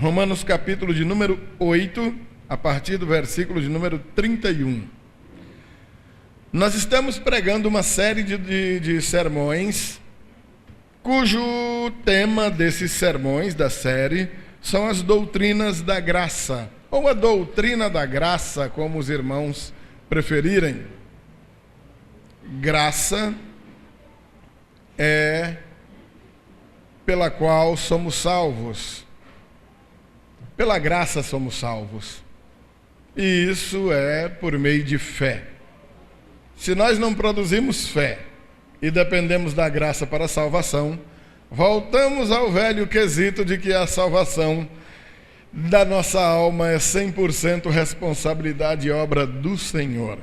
Romanos capítulo de número 8, a partir do versículo de número 31. Nós estamos pregando uma série de sermões, cujo tema desses sermões da série são as doutrinas da graça, ou a doutrina da graça, como os irmãos preferirem. Graça é pela qual somos salvos. Pela graça somos salvos. E isso é por meio de fé. Se nós não produzimos fé e dependemos da graça para a salvação, voltamos ao velho quesito de que a salvação da nossa alma é 100% responsabilidade e obra do Senhor.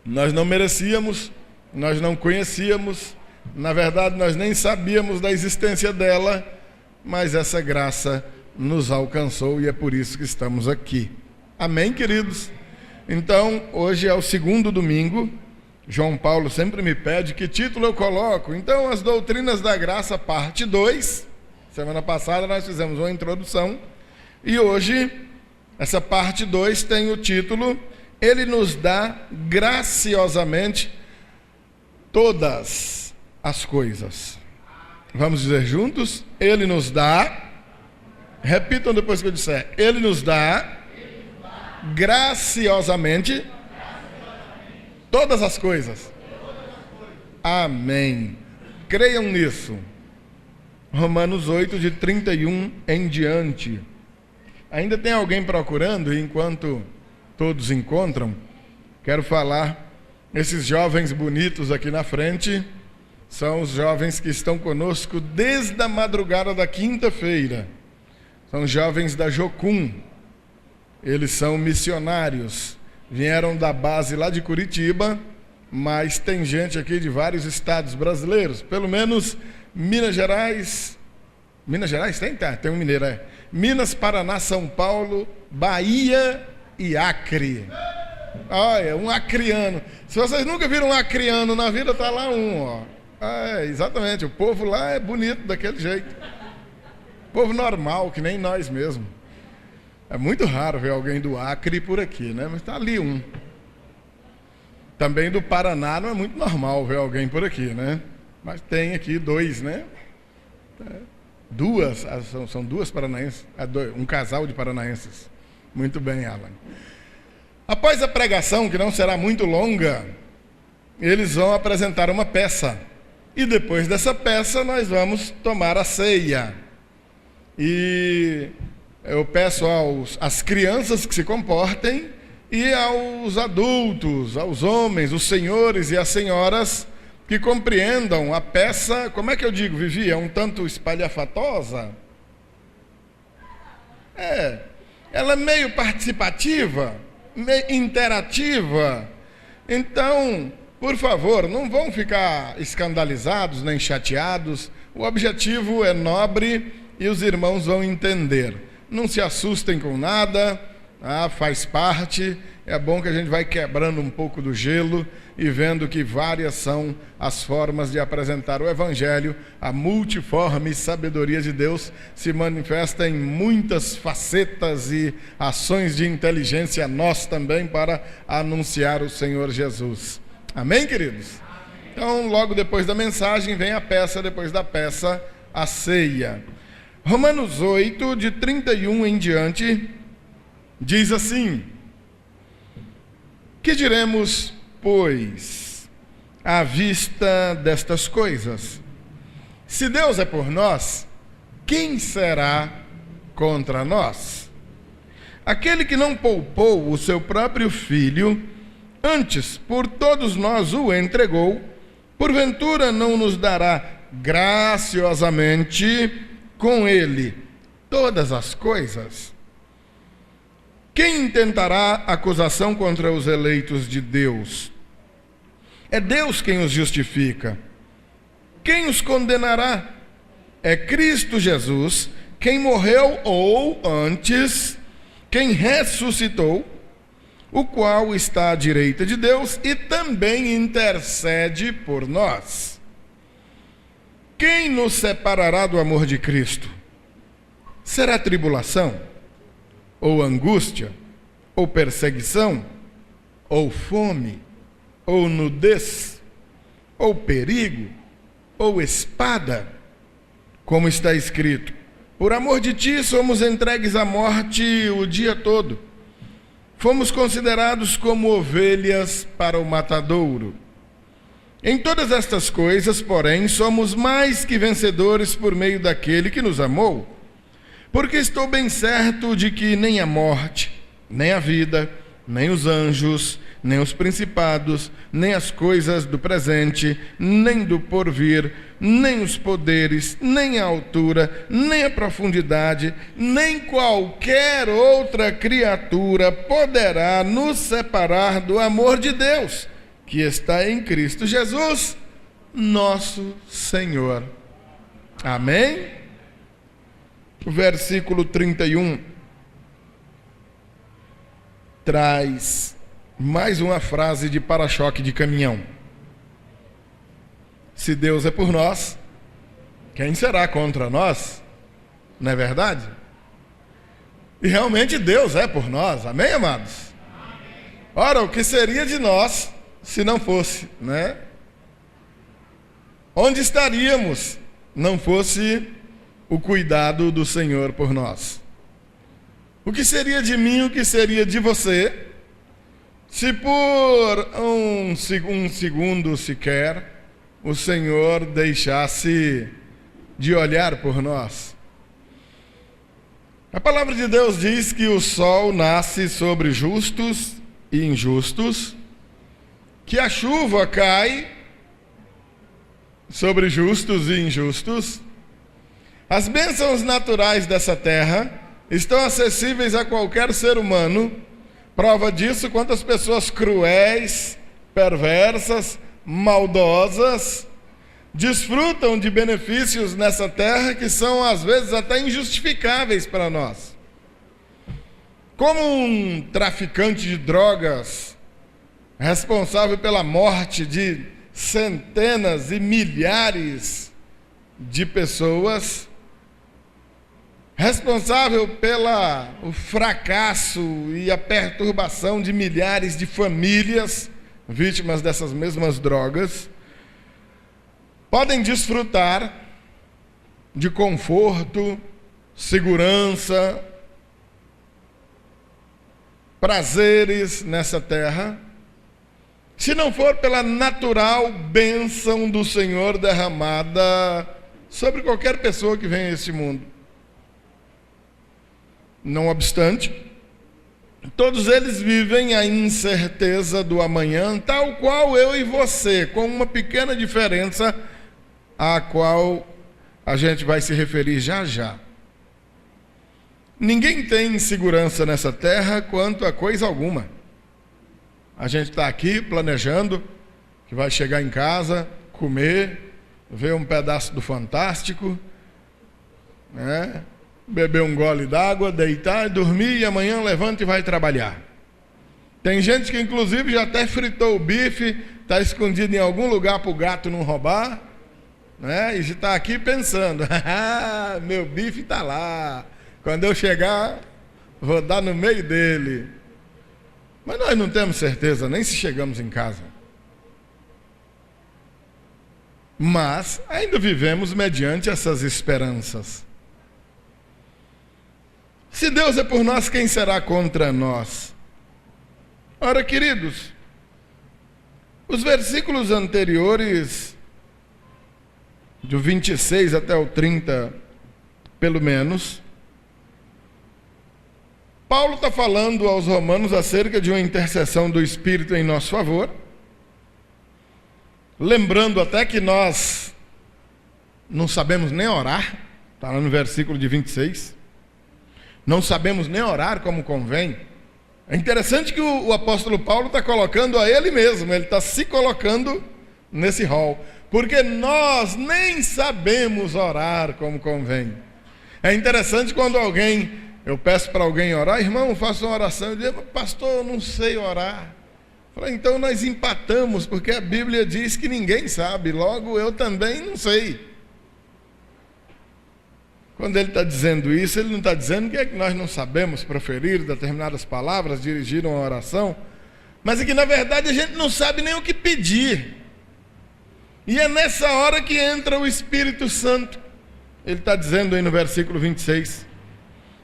Nós não merecíamos, nós não conhecíamos, na verdade nós nem sabíamos da existência dela, mas essa graça nos alcançou e é por isso que estamos aqui. Amém, queridos? Então, hoje é o segundo domingo. João Paulo sempre me pede que título eu coloco. Então, as doutrinas da graça, parte 2. Semana passada nós fizemos uma introdução. E hoje, essa parte 2 tem o título: Ele nos dá graciosamente todas as coisas. Vamos dizer juntos? Ele nos dá. Repitam depois que eu disser. Ele nos dá graciosamente todas as coisas. Amém. Creiam nisso. Romanos 8, de 31 em diante. Ainda tem alguém procurando? Enquanto todos encontram, quero falar. Esses jovens bonitos aqui na frente são os jovens que estão conosco desde a madrugada da quinta-feira. São jovens da Jocum. Eles são missionários, vieram da base lá de Curitiba, mas tem gente aqui de vários estados brasileiros, pelo menos Minas Gerais. Minas Gerais tem? Tá, tem um mineiro, é. Minas, Paraná, São Paulo, Bahia e Acre. Olha, um acriano. Se vocês nunca viram um acriano na vida, tá lá um, ó. Exatamente, o povo lá é bonito daquele jeito. Povo normal, que nem nós mesmos. É muito raro ver alguém do Acre por aqui, né? Mas está ali um. Também do Paraná não é muito normal ver alguém por aqui, né? Mas tem aqui dois, né? Duas, são duas paranaenses, um casal de paranaenses. Muito bem, Alan. Após a pregação, que não será muito longa, eles vão apresentar uma peça. E depois dessa peça nós vamos tomar a ceia. E eu peço às crianças que se comportem e aos adultos, aos homens, os senhores e as senhoras que compreendam a peça. Como é que eu digo, Vivi? É um tanto espalhafatosa? Ela é meio participativa, meio interativa. Então, por favor, não vão ficar escandalizados nem chateados. O objetivo é nobre e os irmãos vão entender. Não se assustem com nada, faz parte. É bom que a gente vai quebrando um pouco do gelo e vendo que várias são as formas de apresentar o Evangelho. A multiforme sabedoria de Deus se manifesta em muitas facetas e ações de inteligência nós também para anunciar o Senhor Jesus. Amém, queridos? Então, logo depois da mensagem vem a peça, depois da peça a ceia. Romanos 8, de 31 em diante, diz assim: Que diremos, pois, à vista destas coisas? Se Deus é por nós, quem será contra nós? Aquele que não poupou o seu próprio filho, antes por todos nós o entregou, porventura não nos dará graciosamente com ele todas as coisas? Quem intentará acusação contra os eleitos de Deus? É Deus quem os justifica. Quem os condenará? É Cristo Jesus, quem morreu, ou antes, quem ressuscitou, o qual está à direita de Deus e também intercede por nós. Quem nos separará do amor de Cristo? Será tribulação? Ou angústia? Ou perseguição? Ou fome? Ou nudez? Ou perigo? Ou espada? Como está escrito: por amor de ti somos entregues à morte o dia todo. Fomos considerados como ovelhas para o matadouro. Em todas estas coisas, porém, somos mais que vencedores por meio daquele que nos amou. Porque estou bem certo de que nem a morte, nem a vida, nem os anjos, nem os principados, nem as coisas do presente, nem do porvir, nem os poderes, nem a altura, nem a profundidade, nem qualquer outra criatura poderá nos separar do amor de Deus, que está em Cristo Jesus, nosso Senhor. Amém? O versículo 31 traz mais uma frase de para-choque de caminhão. Se Deus é por nós, quem será contra nós? Não é verdade? E realmente Deus é por nós, amém, amados? Ora, o que seria de nós se não fosse, né? Onde estaríamos não fosse o cuidado do Senhor por nós? O que seria de mim, o que seria de você, se por um segundo sequer o Senhor deixasse de olhar por nós? A palavra de Deus diz que o sol nasce sobre justos e injustos, que a chuva cai sobre justos e injustos. As bênçãos naturais dessa terra estão acessíveis a qualquer ser humano. Prova disso quantas pessoas cruéis, perversas, maldosas desfrutam de benefícios nessa terra que são às vezes até injustificáveis para nós. Como um traficante de drogas, responsável pela morte de centenas e milhares de pessoas, responsável pelo fracasso e a perturbação de milhares de famílias vítimas dessas mesmas drogas, podem desfrutar de conforto, segurança, prazeres nessa terra, se não for pela natural bênção do Senhor derramada sobre qualquer pessoa que vem a este mundo. Não obstante, todos eles vivem a incerteza do amanhã, tal qual eu e você, com uma pequena diferença à qual a gente vai se referir já já. Ninguém tem segurança nessa terra quanto a coisa alguma. A gente está aqui planejando que vai chegar em casa, comer, ver um pedaço do Fantástico, né? Beber um gole d'água, deitar, dormir e amanhã levanta e vai trabalhar. Tem gente que inclusive já até fritou o bife, está escondido em algum lugar para o gato não roubar, né? E está aqui pensando, meu bife está lá, quando eu chegar vou dar no meio dele. Mas nós não temos certeza nem se chegamos em casa. Mas ainda vivemos mediante essas esperanças. Se Deus é por nós, quem será contra nós? Ora, queridos, os versículos anteriores, do 26 até o 30, pelo menos, Paulo está falando aos romanos acerca de uma intercessão do Espírito em nosso favor, lembrando até que nós não sabemos nem orar, está lá no versículo de 26, não sabemos nem orar como convém. É interessante que o apóstolo Paulo está colocando a ele mesmo, ele está se colocando nesse rol, porque nós nem sabemos orar como convém. É interessante quando eu peço para alguém orar, irmão, faça uma oração, e diz, pastor, eu não sei orar. Eu falei, então nós empatamos, porque a Bíblia diz que ninguém sabe, logo eu também não sei. Quando ele está dizendo isso, ele não está dizendo que é que nós não sabemos proferir determinadas palavras, dirigir uma oração, mas é que na verdade a gente não sabe nem o que pedir. E é nessa hora que entra o Espírito Santo. Ele está dizendo aí no versículo 26,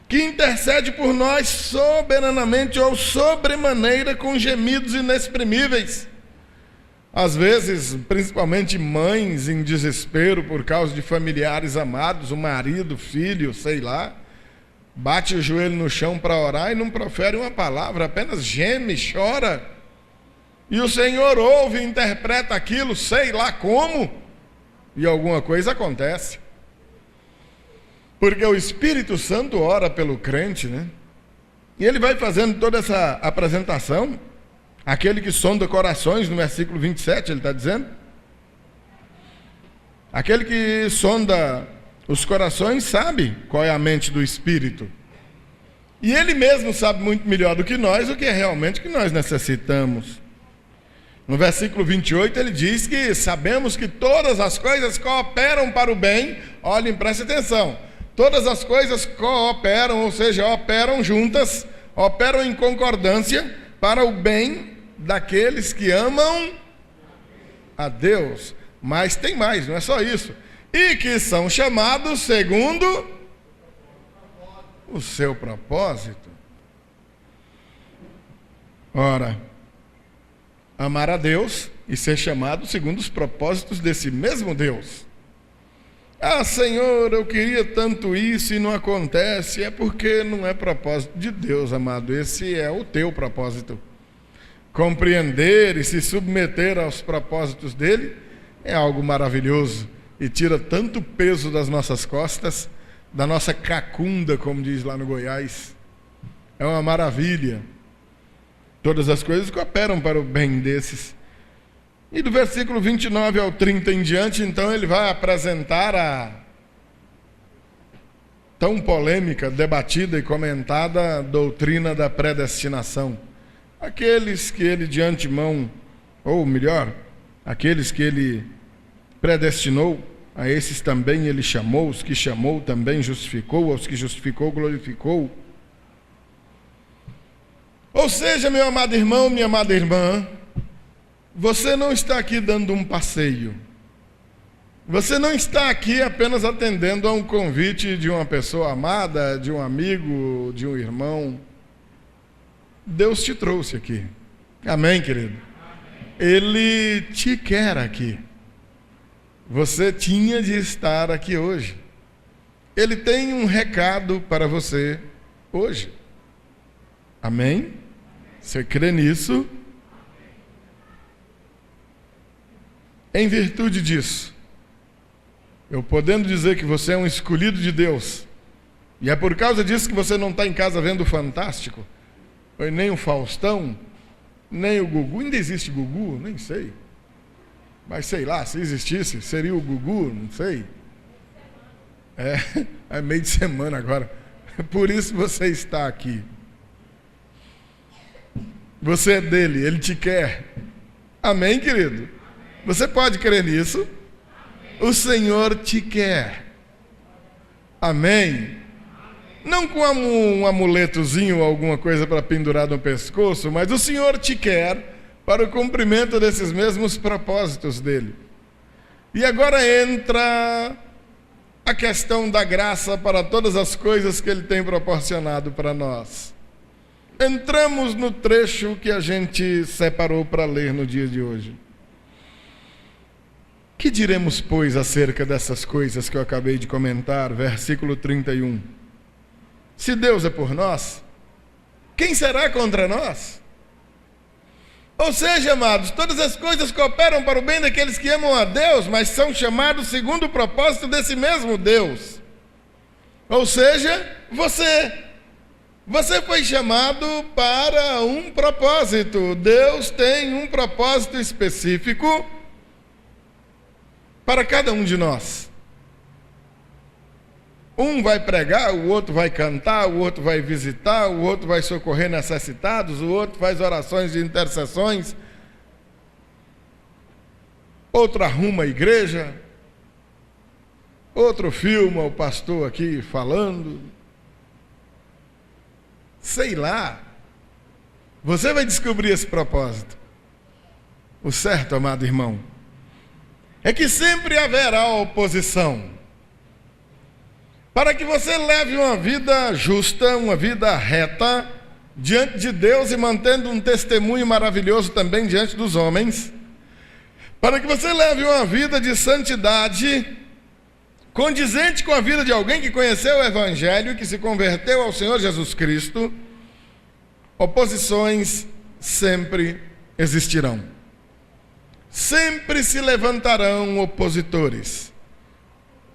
que intercede por nós soberanamente ou sobremaneira com gemidos inexprimíveis. Às vezes, principalmente mães em desespero por causa de familiares amados, o marido, filho, sei lá, bate o joelho no chão para orar e não profere uma palavra, apenas geme, chora. E o Senhor ouve e interpreta aquilo, sei lá como, e alguma coisa acontece. Porque o Espírito Santo ora pelo crente, né? E ele vai fazendo toda essa apresentação. Aquele que sonda corações, no versículo 27, ele está dizendo. Aquele que sonda os corações sabe qual é a mente do Espírito. E ele mesmo sabe muito melhor do que nós o que é realmente que nós necessitamos. No versículo 28 ele diz que sabemos que todas as coisas cooperam para o bem. Olhem, preste atenção. Todas as coisas cooperam, ou seja, operam juntas, operam em concordância para o bem daqueles que amam a Deus. Mas tem mais, não é só isso. E que são chamados segundo o seu propósito. Ora, amar a Deus e ser chamado segundo os propósitos desse mesmo Deus. Ah, Senhor, eu queria tanto isso e não acontece. É porque não é propósito de Deus, amado. Esse é o teu propósito. Compreender e se submeter aos propósitos dele é algo maravilhoso e tira tanto peso das nossas costas, da nossa cacunda, como diz lá no Goiás. É uma maravilha. Todas as coisas cooperam para o bem desses. E do versículo 29 ao 30 em diante, então, ele vai apresentar a tão polêmica, debatida e comentada doutrina da predestinação. Aqueles que ele de antemão, ou melhor, aqueles que ele predestinou, a esses também ele chamou, os que chamou também justificou, aos que justificou glorificou. Ou seja, meu amado irmão, minha amada irmã, você não está aqui dando um passeio. Você não está aqui apenas atendendo a um convite de uma pessoa amada, de um amigo, de um irmão. Deus te trouxe aqui. Amém, querido? Ele te quer aqui. Você tinha de estar aqui hoje. Ele tem um recado para você hoje. Amém? Você crê nisso? Em virtude disso, eu podendo dizer que você é um escolhido de Deus, e é por causa disso que você não está em casa vendo o Fantástico, nem o Faustão, nem o Gugu. Ainda existe Gugu? Nem sei. Mas sei lá, se existisse, seria o Gugu, não sei. É meio de semana agora. Por isso você está aqui. Você é dele, ele te quer. Amém, querido? Você pode crer nisso? O Senhor te quer. Amém? Não com um amuletozinho ou alguma coisa para pendurar no pescoço, mas o Senhor te quer para o cumprimento desses mesmos propósitos dele. E agora entra a questão da graça para todas as coisas que ele tem proporcionado para nós. Entramos no trecho que a gente separou para ler no dia de hoje. Que diremos, pois, acerca dessas coisas que eu acabei de comentar? Versículo 31. Se Deus é por nós, quem será contra nós? Ou seja, amados, todas as coisas cooperam para o bem daqueles que amam a Deus, mas são chamados segundo o propósito desse mesmo Deus. Ou seja, você foi chamado para um propósito. Deus tem um propósito específico para cada um de nós. Um vai pregar, o outro vai cantar, o outro vai visitar, o outro vai socorrer necessitados, o outro faz orações de intercessões, outro arruma a igreja, outro filma o pastor aqui falando. Sei lá. Você vai descobrir esse propósito. O certo, amado irmão, é que sempre haverá oposição. Para que você leve uma vida justa, uma vida reta, diante de Deus e mantendo um testemunho maravilhoso também diante dos homens, para que você leve uma vida de santidade, condizente com a vida de alguém que conheceu o Evangelho, que se converteu ao Senhor Jesus Cristo, oposições sempre existirão. Sempre se levantarão opositores.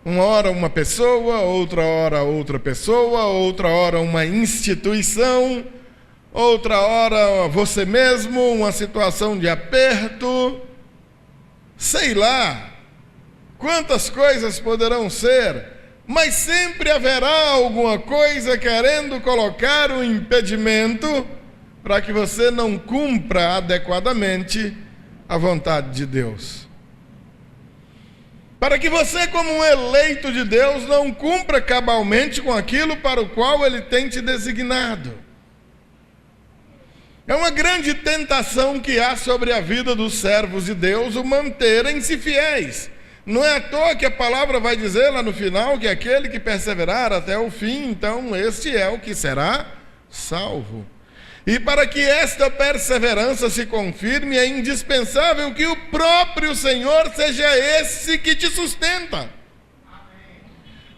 Uma hora uma pessoa, outra hora outra pessoa, outra hora uma instituição, outra hora você mesmo, uma situação de aperto. Sei lá quantas coisas poderão ser, mas sempre haverá alguma coisa querendo colocar um impedimento para que você não cumpra adequadamente a vontade de Deus. Para que você, como um eleito de Deus, não cumpra cabalmente com aquilo para o qual Ele tem te designado. É uma grande tentação que há sobre a vida dos servos de Deus o manterem-se fiéis. Não é à toa que a palavra vai dizer lá no final que aquele que perseverar até o fim, então este é o que será salvo. E para que esta perseverança se confirme, é indispensável que o próprio Senhor seja esse que te sustenta.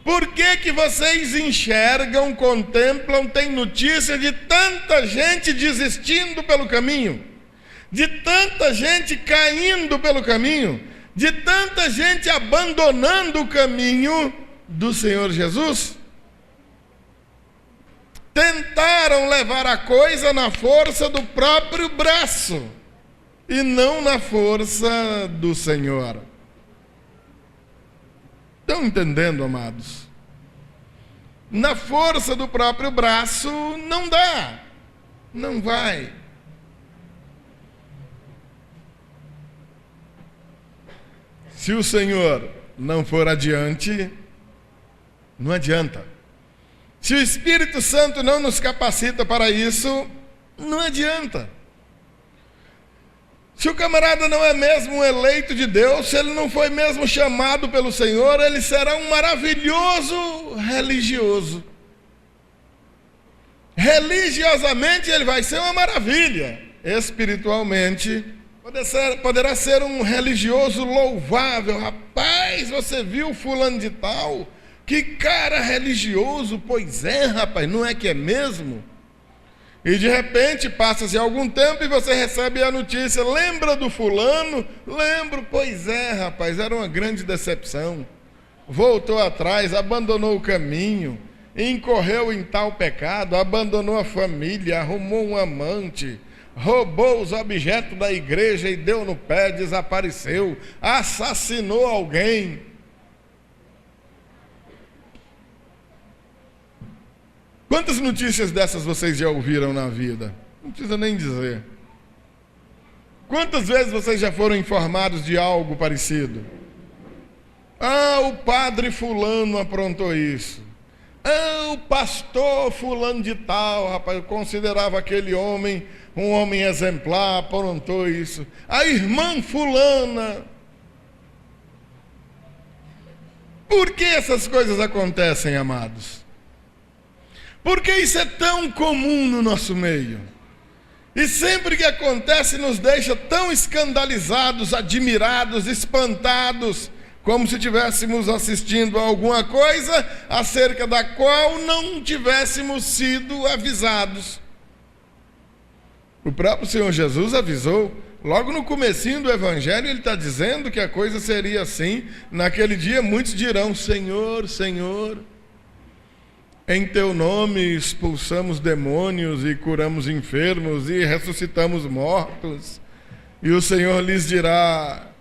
Por que vocês enxergam, contemplam, têm notícia de tanta gente desistindo pelo caminho, de tanta gente caindo pelo caminho, de tanta gente abandonando o caminho do Senhor Jesus? Tentaram levar a coisa na força do próprio braço e não na força do Senhor. Estão entendendo, amados? Na força do próprio braço não dá, não vai. Se o Senhor não for adiante, não adianta. Se o Espírito Santo não nos capacita para isso, não adianta. Se o camarada não é mesmo um eleito de Deus, se ele não foi mesmo chamado pelo Senhor, ele será um maravilhoso religioso. Religiosamente ele vai ser uma maravilha. Espiritualmente, poderá ser um religioso louvável. Rapaz, você viu fulano de tal? Que cara religioso. Pois é, rapaz, não é que é mesmo? E de repente passa-se algum tempo e você recebe a notícia: lembra do fulano? Lembro. Pois é, rapaz, era uma grande decepção. Voltou atrás, abandonou o caminho, incorreu em tal pecado, abandonou a família, arrumou um amante, roubou os objetos da igreja e deu no pé, desapareceu, assassinou alguém. Quantas notícias dessas vocês já ouviram na vida? Não precisa nem dizer. Quantas vezes vocês já foram informados de algo parecido? Ah, o padre fulano aprontou isso. Ah, o pastor fulano de tal, rapaz, eu considerava aquele homem um homem exemplar, aprontou isso. A irmã fulana. Por que essas coisas acontecem, amados? Por que isso é tão comum no nosso meio? E sempre que acontece nos deixa tão escandalizados, admirados, espantados, como se estivéssemos assistindo a alguma coisa acerca da qual não tivéssemos sido avisados. O próprio Senhor Jesus avisou, logo no comecinho do Evangelho, ele está dizendo que a coisa seria assim. Naquele dia muitos dirão: Senhor, Senhor, em teu nome expulsamos demônios e curamos enfermos e ressuscitamos mortos. E o Senhor lhes dirá: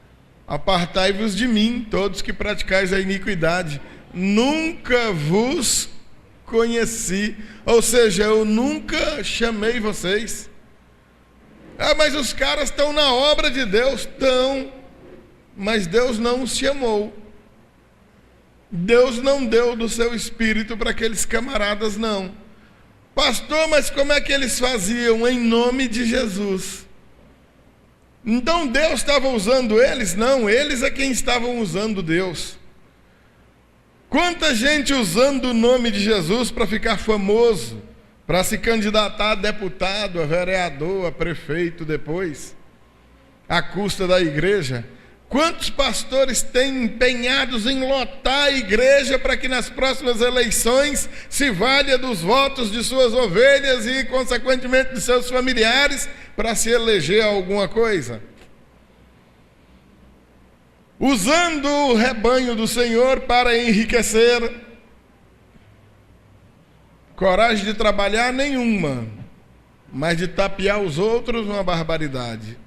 apartai-vos de mim, todos que praticais a iniquidade, nunca vos conheci. Ou seja, eu nunca chamei vocês. Ah, mas os caras estão na obra de Deus. Estão, mas Deus não os chamou. Deus não deu do seu espírito para aqueles camaradas, não. Pastor, mas como é que eles faziam? Em nome de Jesus. Então Deus estava usando eles? Não, eles é quem estavam usando Deus. Quanta gente usando o nome de Jesus para ficar famoso, para se candidatar a deputado, a vereador, a prefeito depois, à custa da igreja. Quantos pastores têm empenhados em lotar a igreja para que nas próximas eleições se valha dos votos de suas ovelhas e, consequentemente, de seus familiares para se eleger a alguma coisa? Usando o rebanho do Senhor para enriquecer. Coragem de trabalhar nenhuma, mas de tapear os outros uma barbaridade.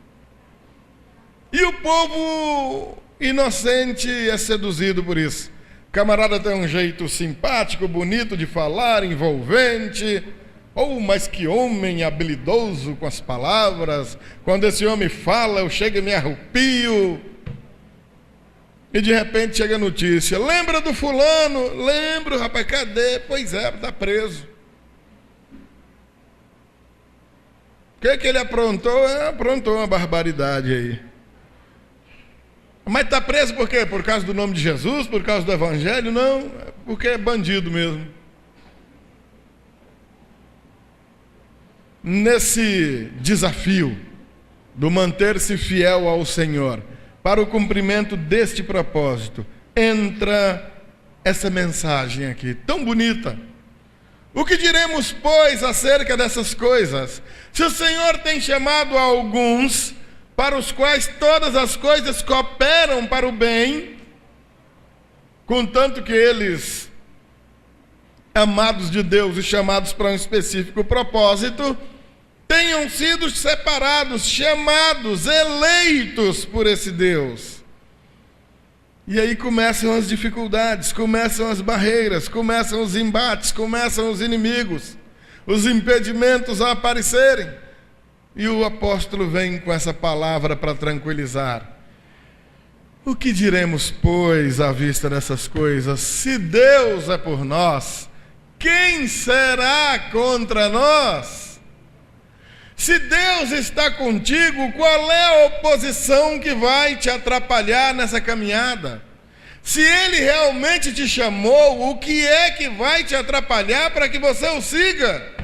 E o povo inocente é seduzido por isso. O camarada tem um jeito simpático, bonito de falar, envolvente. Mas que homem habilidoso com as palavras. Quando esse homem fala, eu chego e me arrepio. E de repente chega a notícia: lembra do fulano? Lembro, rapaz, cadê? Pois é, está preso. O que ele aprontou? Aprontou uma barbaridade aí. Mas está preso por quê? Por causa do nome de Jesus? Por causa do Evangelho? Não, porque é bandido mesmo. Nesse desafio do manter-se fiel ao Senhor, para o cumprimento deste propósito, entra essa mensagem aqui, tão bonita. O que diremos, pois, acerca dessas coisas? Se o Senhor tem chamado alguns, para os quais todas as coisas cooperam para o bem, contanto que eles, amados de Deus e chamados para um específico propósito, tenham sido separados, chamados, eleitos por esse Deus. E aí começam as dificuldades, começam as barreiras, começam os embates, começam os inimigos, os impedimentos a aparecerem. E o apóstolo vem com essa palavra para tranquilizar. O que diremos, pois, à vista dessas coisas? Se Deus é por nós, quem será contra nós? Se Deus está contigo, qual é a oposição que vai te atrapalhar nessa caminhada? Se Ele realmente te chamou, o que é que vai te atrapalhar para que você o siga?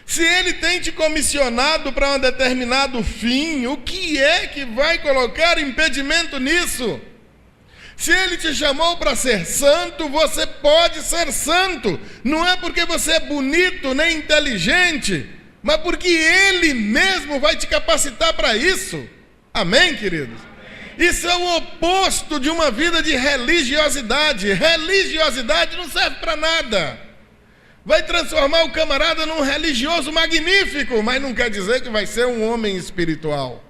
Se Ele tem te comissionado para um determinado fim, o que é que vai colocar impedimento nisso? Se Ele te chamou para ser santo, você pode ser santo. Não é porque você é bonito nem inteligente, mas porque Ele mesmo vai te capacitar para isso. Amém, queridos? Isso é o oposto de uma vida de religiosidade. Religiosidade não serve para nada. Vai transformar o camarada num religioso magnífico, mas não quer dizer que vai ser um homem espiritual.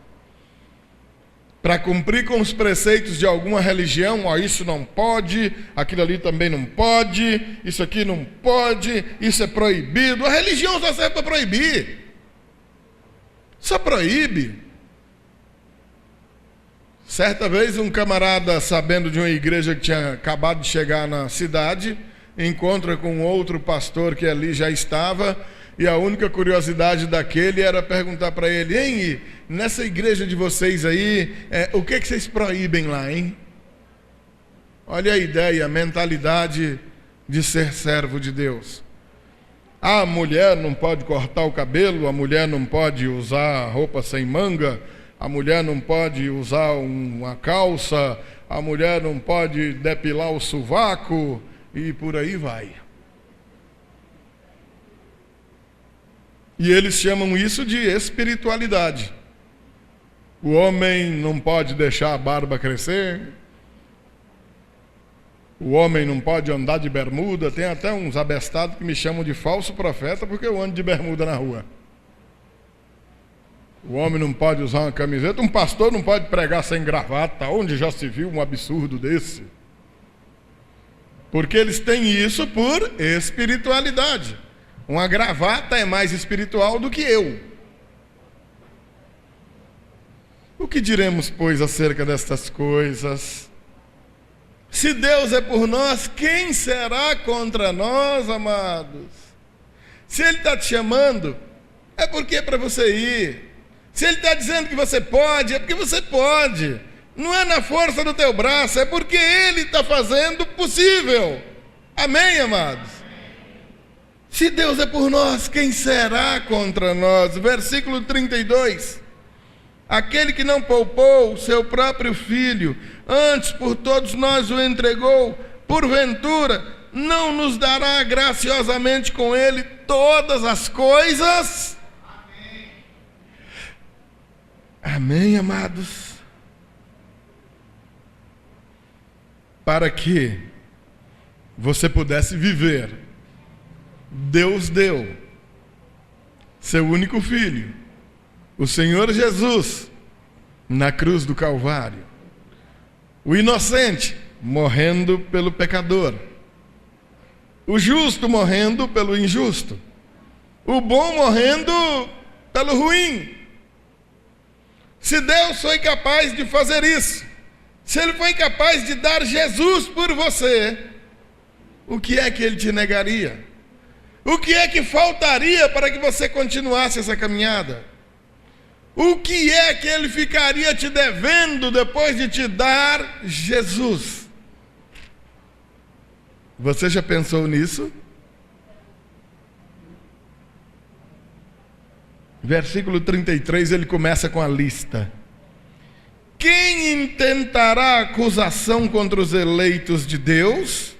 Para cumprir com os preceitos de alguma religião, isso não pode, aquilo ali também não pode, isso aqui não pode, isso é proibido. A religião só serve para proibir. Só proíbe. Certa vez um camarada, sabendo de uma igreja que tinha acabado de chegar na cidade, encontra com outro pastor que ali já estava, e a única curiosidade daquele era perguntar para ele: hein, nessa igreja de vocês aí, o que vocês proíbem lá, hein? Olha a ideia, a mentalidade de ser servo de Deus. A mulher não pode cortar o cabelo, a mulher não pode usar roupa sem manga, a mulher não pode usar uma calça, a mulher não pode depilar o sovaco, e por aí vai. E eles chamam isso de espiritualidade. O homem não pode deixar a barba crescer, o homem não pode andar de bermuda. Tem até uns abestados que me chamam de falso profeta porque eu ando de bermuda na rua. O homem não pode usar uma camiseta, um pastor não pode pregar sem gravata. Onde já se viu um absurdo desse? Porque eles têm isso por espiritualidade. Uma gravata é mais espiritual do que eu. O que diremos, pois, acerca destas coisas? Se Deus é por nós, quem será contra nós, amados? Se Ele está te chamando, é porque é para você ir. Se Ele está dizendo que você pode, é porque você pode. Não é na força do teu braço, é porque Ele está fazendo possível. Amém, amados? Se Deus é por nós, quem será contra nós? Versículo 32. Aquele que não poupou seu próprio filho, antes por todos nós o entregou, porventura não nos dará graciosamente com ele todas as coisas? Amém, amém, amados? Para que você pudesse viver, Deus deu seu único filho, o Senhor Jesus, na cruz do Calvário. O inocente morrendo pelo pecador, o justo morrendo pelo injusto, o bom morrendo pelo ruim. Se Deus foi capaz de fazer isso, se Ele foi capaz de dar Jesus por você, o que é que Ele te negaria? O que é que faltaria para que você continuasse essa caminhada? O que é que Ele ficaria te devendo depois de te dar Jesus? Você já pensou nisso? Versículo 33, ele começa com a lista. Quem intentará acusação contra os eleitos de Deus?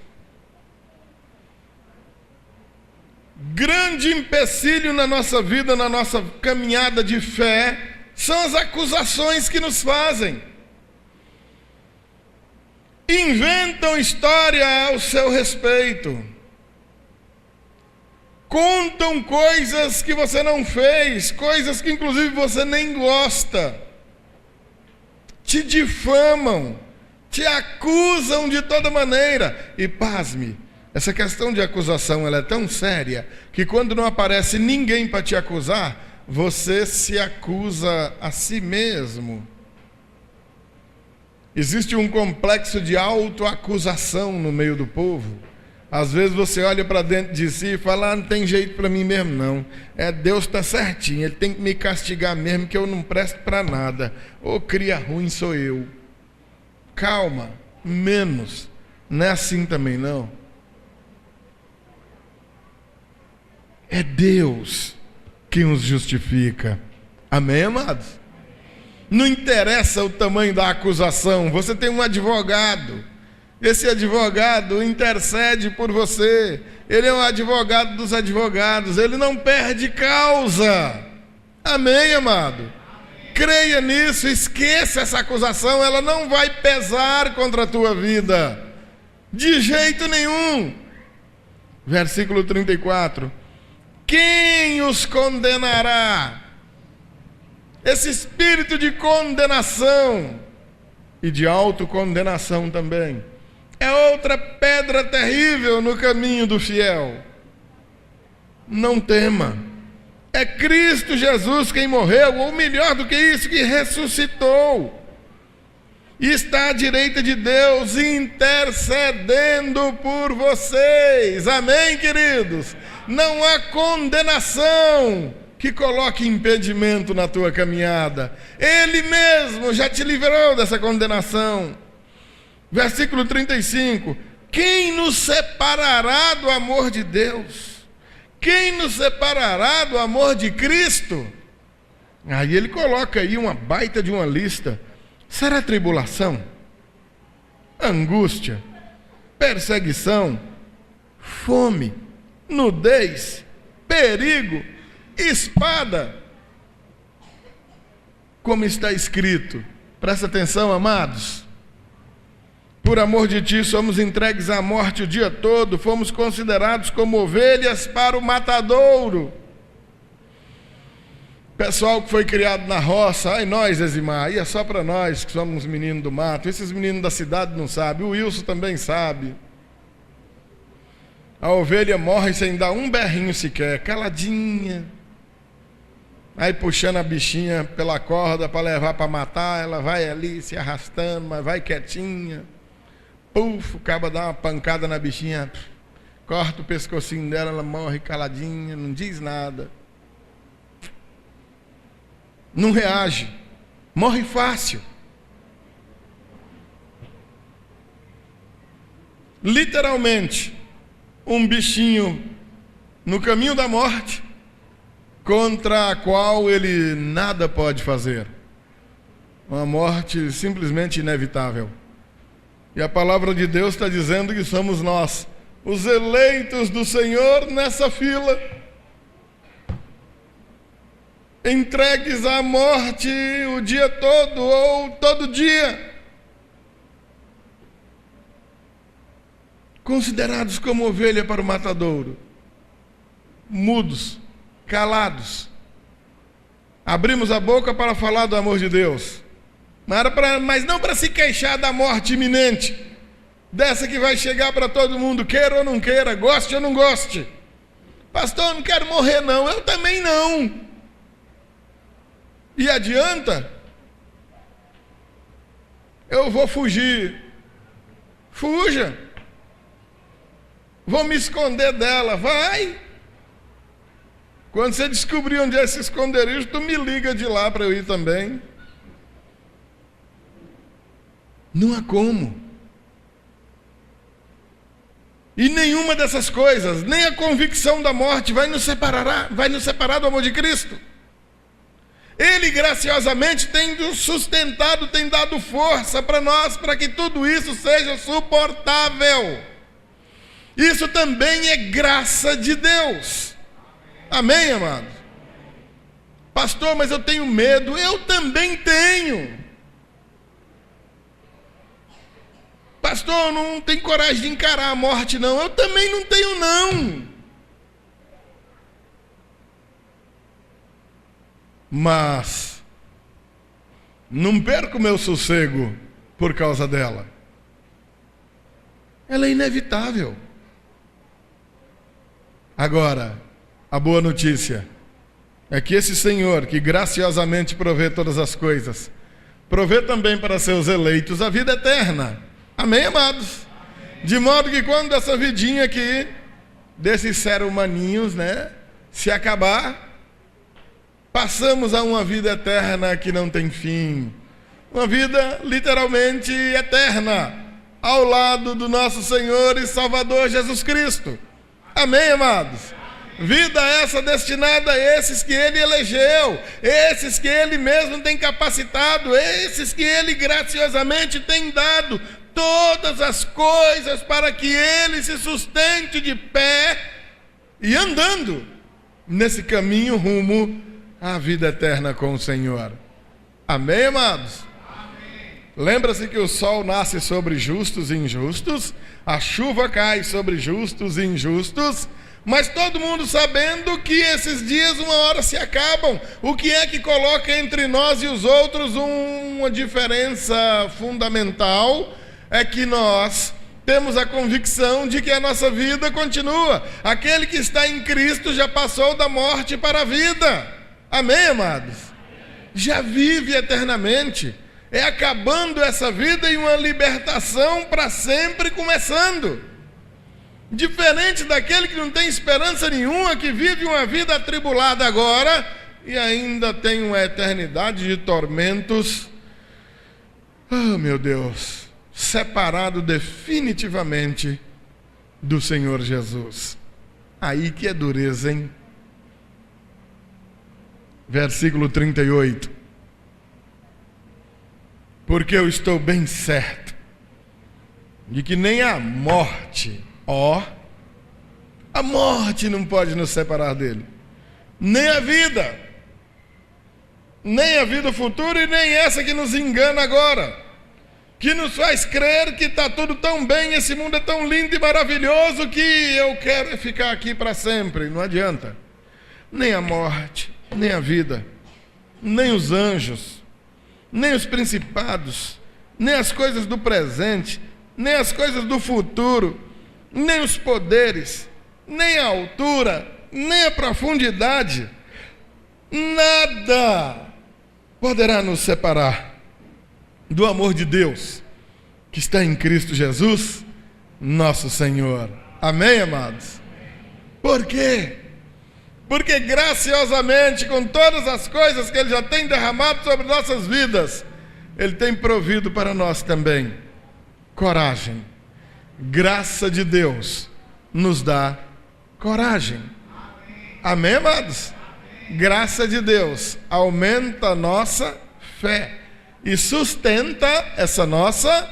Grande empecilho na nossa vida, na nossa caminhada de fé, são as acusações que nos fazem. Inventam história ao seu respeito. Contam coisas que você não fez, coisas que inclusive você nem gosta. Te difamam, te acusam de toda maneira. E pasme, essa questão de acusação ela é tão séria que quando não aparece ninguém para te acusar, você se acusa a si mesmo. Existe um complexo de autoacusação no meio do povo. Às vezes você olha para dentro de si e fala, não tem jeito para mim mesmo não. Deus está certinho, Ele tem que me castigar mesmo que eu não presto para nada. Ô cria ruim sou eu. Calma, menos. Não é assim também não. É Deus quem os justifica. Amém, amados? Não interessa o tamanho da acusação. Você tem um advogado. Esse advogado intercede por você. Ele é o advogado dos advogados. Ele não perde causa. Amém, amado? Amém. Creia nisso. Esqueça essa acusação. Ela não vai pesar contra a tua vida. De jeito nenhum. Versículo 34. Quem os condenará? Esse espírito de condenação e de autocondenação também é outra pedra terrível no caminho do fiel. Não tema. É Cristo Jesus quem morreu, ou melhor do que isso, que ressuscitou. E está à direita de Deus intercedendo por vocês. Amém, queridos? Não há condenação que coloque impedimento na tua caminhada. Ele mesmo já te livrou dessa condenação. Versículo 35. Quem nos separará do amor de Deus? Quem nos separará do amor de Cristo? Aí ele coloca aí uma baita de uma lista. Será tribulação? Angústia? Perseguição? Fome? Nudez? Perigo? Espada? Como está escrito, presta atenção, amados. Por amor de ti somos entregues à morte o dia todo, fomos considerados como ovelhas para o matadouro. Pessoal que foi criado na roça, ai nós, Eximar, aí é só para nós que somos meninos do mato. Esses meninos da cidade não sabem, o Wilson também sabe. A ovelha morre sem dar um berrinho sequer, caladinha. Aí puxando a bichinha pela corda para levar para matar, ela vai ali se arrastando, mas vai quietinha. Puf, o cabo dá uma pancada na bichinha, corta o pescocinho dela, ela morre caladinha, não diz nada. Não reage. Morre fácil. Literalmente, um bichinho no caminho da morte, contra a qual ele nada pode fazer. Uma morte simplesmente inevitável. E a palavra de Deus está dizendo que somos nós, os eleitos do Senhor nessa fila, entregues à morte o dia todo ou todo dia, considerados como ovelha para o matadouro, mudos, calados. Abrimos a boca para falar do amor de Deus, mas não para se queixar da morte iminente, dessa que vai chegar para todo mundo, queira ou não queira, goste ou não goste. Pastor, eu não quero morrer não, eu também não. E adianta? Eu vou fugir. Fuja. Vou me esconder dela, vai. Quando você descobrir onde é esse esconderijo, tu me liga de lá para eu ir também. Não há como. E nenhuma dessas coisas, nem a convicção da morte vai nos separar do amor de Cristo. Ele graciosamente tem nos sustentado, tem dado força para nós, para que tudo isso seja suportável. Isso também é graça de Deus. Amém, amados? Pastor, mas eu tenho medo. Eu também tenho. Pastor, eu não tenho coragem de encarar a morte, não. Eu também não tenho, não. Mas não perco meu sossego por causa dela. Ela é inevitável. Agora, a boa notícia é que esse Senhor, que graciosamente provê todas as coisas, provê também para seus eleitos a vida eterna. Amém, amados? De modo que quando essa vidinha aqui, desses seres humaninhos, se acabar, passamos a uma vida eterna que não tem fim. Uma vida literalmente eterna, ao lado do nosso Senhor e Salvador Jesus Cristo. Amém, amados? Vida essa destinada a esses que Ele elegeu, esses que Ele mesmo tem capacitado, esses que Ele graciosamente tem dado todas as coisas para que Ele se sustente de pé e andando nesse caminho rumo à vida eterna com o Senhor. Amém, amados? Lembra-se que o sol nasce sobre justos e injustos, a chuva cai sobre justos e injustos, mas todo mundo sabendo que esses dias uma hora se acabam. O que é que coloca entre nós e os outros uma diferença fundamental? É que nós temos a convicção de que a nossa vida continua. Aquele que está em Cristo já passou da morte para a vida. Amém, amados? Já vive eternamente. É acabando essa vida e uma libertação para sempre começando. Diferente daquele que não tem esperança nenhuma, que vive uma vida atribulada agora e ainda tem uma eternidade de tormentos. Oh, meu Deus, separado definitivamente do Senhor Jesus. Aí que é dureza, hein? Versículo 38. Porque eu estou bem certo de que nem a morte, a morte não pode nos separar dele, nem a vida futura e nem essa que nos engana agora, que nos faz crer que está tudo tão bem, esse mundo é tão lindo e maravilhoso que eu quero ficar aqui para sempre. Não adianta. Nem a morte, nem a vida, nem os anjos, nem os principados, nem as coisas do presente, nem as coisas do futuro, nem os poderes, nem a altura, nem a profundidade, nada poderá nos separar do amor de Deus que está em Cristo Jesus, nosso Senhor. Amém, amados? Por quê? Porque graciosamente, com todas as coisas que Ele já tem derramado sobre nossas vidas, Ele tem provido para nós também coragem. Graça de Deus nos dá coragem. Amém, amados? Graça de Deus aumenta a nossa fé e sustenta essa nossa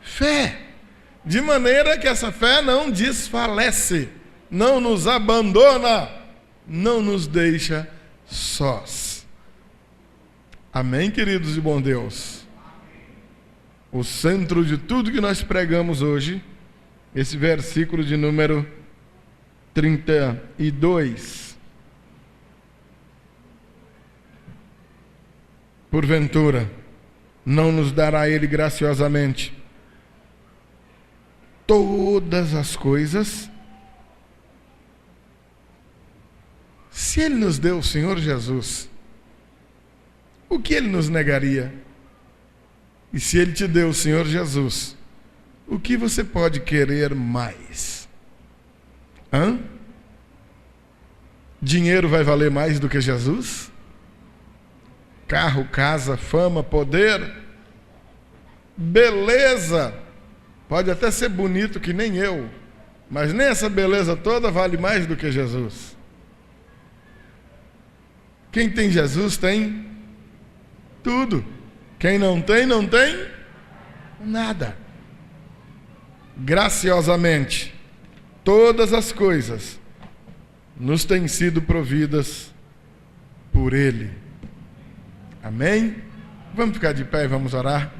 fé, de maneira que essa fé não desfalece, não nos abandona, não nos deixa sós. Amém, queridos de bom Deus? O centro de tudo que nós pregamos hoje, esse versículo de número 32. Porventura, não nos dará Ele graciosamente todas as coisas? Se Ele nos deu o Senhor Jesus, o que Ele nos negaria? E se Ele te deu o Senhor Jesus, o que você pode querer mais? Dinheiro vai valer mais do que Jesus? Carro, casa, fama, poder, beleza, pode até ser bonito que nem eu, mas nem essa beleza toda vale mais do que Jesus. Quem tem Jesus tem tudo. Quem não tem, não tem nada. Graciosamente, todas as coisas nos têm sido providas por Ele. Amém? Vamos ficar de pé e vamos orar.